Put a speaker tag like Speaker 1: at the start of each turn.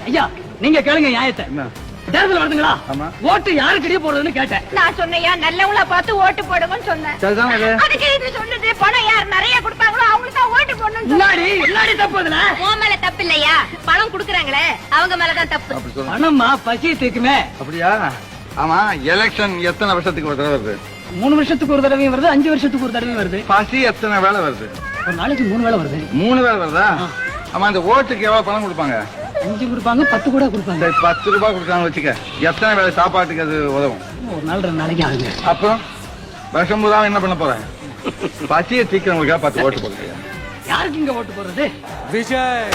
Speaker 1: ஐயா நீங்க கேளுங்க நியாயத்தை. தேர்தல் வருதுங்களா?
Speaker 2: ஆமா.
Speaker 1: ஓட்டு யாருக்கிட்டே போடுறதுன்னு கேட்டேன்.
Speaker 3: நான் சொன்னையா நல்லவங்களா பார்த்து ஓட்டு போடுங்கன்னு சொன்னேன்.
Speaker 2: சரிதான் அது.
Speaker 3: அதுக்கு இது சொன்னது பணம் யார் நிறைய கொடுப்பாங்களோ அவங்களுக்கு தான் ஓட்டு போடணும்னு
Speaker 1: முன்னாடி எல்லாடி தப்பு அதுல.
Speaker 3: உன் மேல தப்பு இல்லையா? பணம் குடுக்குறாங்களே அவங்க மேலதான் தப்பு.
Speaker 2: அப்படி சொல்லுங்க.
Speaker 1: பணமா பசி தீக்குமே.
Speaker 2: அப்படியா? ஆமா, எலெக்ஷன் எத்தனை வருஷத்துக்கு ஒரு தடவை வருது?
Speaker 1: 3 வருஷத்துக்கு ஒரு தடவையும் வருது, 5 வருஷத்துக்கு ஒரு தடவையும் வருது.
Speaker 2: பசி எத்தனை வேலை வருது?
Speaker 1: ஒரு நாளைக்கு 3 வேளை வருது.
Speaker 2: 3 வேலை வருதா? ஆமா, அந்த ஓட்டுக்கு எவ்வளவு பணம் கொடுப்பாங்க?
Speaker 1: 5 கொடுப்பாங்க, 10 கூட கொடுப்பாங்க.
Speaker 2: சரி, 10 ரூபாய் கொடுத்தாங்க வச்சுக்க. எத்தனை வேலை சாப்பாட்டுக்கு அது உதவும்?
Speaker 1: ஒரு நாள் 2 நாளைக்கு ஆகுங்க.
Speaker 2: அப்புறம் வருஷம் பூரா என்ன பண்ண போறேன்? பசியை தீக்கிறவங்களுக்காக 10 ஓட்டு போடுறீங்க.
Speaker 1: யாருக்கு இங்க ஓட்டு போடுறது?
Speaker 4: விஜய்